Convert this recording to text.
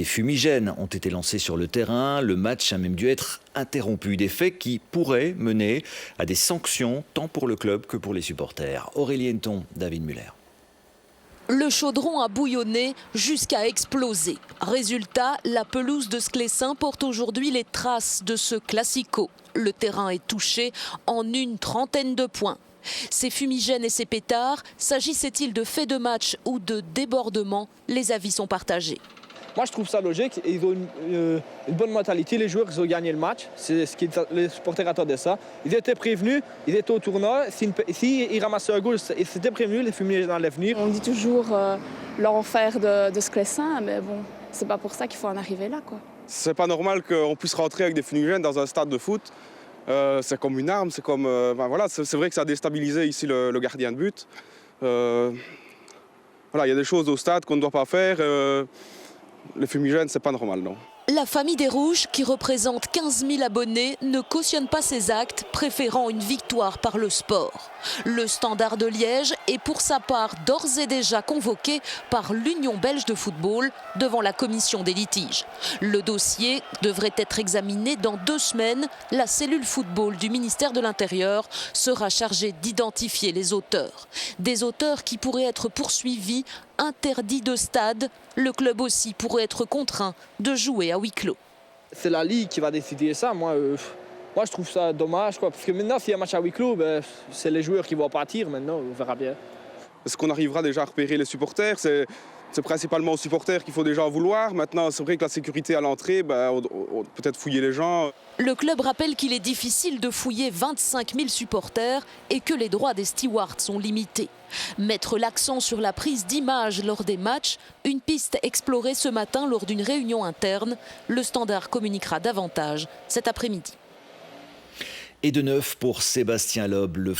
fumigènes ont été lancés sur le terrain. Le match a même dû être interrompu. Des faits qui pourraient mener à des sanctions tant pour le club que pour les supporters. Aurélie Henneton, David Muller. Le chaudron a bouillonné jusqu'à exploser. Résultat, la pelouse de Sclessin porte aujourd'hui les traces de ce classico. Le terrain est touché en une trentaine de points. Ces fumigènes et ces pétards, s'agissait-il de faits de match ou de débordements? Les avis sont partagés. Moi, je trouve ça logique. Ils ont une bonne mentalité. Les joueurs, ils ont gagné le match. C'est ce que les supporters attendaient ça. Ils étaient prévenus. Ils étaient au tournoi. S'ils ramassaient un goal, ils étaient prévenus. Les fumigènes allaient venir. On dit toujours l'enfer de Sclessin, mais bon, c'est pas pour ça qu'il faut en arriver là, quoi. C'est pas normal qu'on puisse rentrer avec des fumigènes dans un stade de foot. C'est comme une arme. C'est comme, voilà, c'est vrai que ça a déstabilisé ici le gardien de but. Voilà, il y a des choses au stade qu'on ne doit pas faire. Les fumigènes, c'est pas normal, non. La famille des Rouges, qui représente 15 000 abonnés, ne cautionne pas ces actes, préférant une victoire par le sport. Le Standard de Liège est pour sa part d'ores et déjà convoqué par l'Union belge de football devant la commission des litiges. Le dossier devrait être examiné dans 2 semaines. La cellule football du ministère de l'Intérieur sera chargée d'identifier les auteurs. Des auteurs qui pourraient être poursuivis, interdits de stade. Le club aussi pourrait être contraint de jouer à huis clos. C'est la Ligue qui va décider ça. Moi, je trouve ça dommage, quoi. Parce que maintenant, s'il y a un match à huis clos, c'est les joueurs qui vont partir maintenant. On verra bien. Est-ce qu'on arrivera déjà à repérer les supporters? C'est principalement aux supporters qu'il faut déjà en vouloir. Maintenant, c'est vrai que la sécurité à l'entrée, on peut-être fouiller les gens. Le club rappelle qu'il est difficile de fouiller 25 000 supporters et que les droits des stewards sont limités. Mettre l'accent sur la prise d'images lors des matchs, une piste explorée ce matin lors d'une réunion interne. Le Standard communiquera davantage cet après-midi. Et de neuf pour Sébastien Loeb.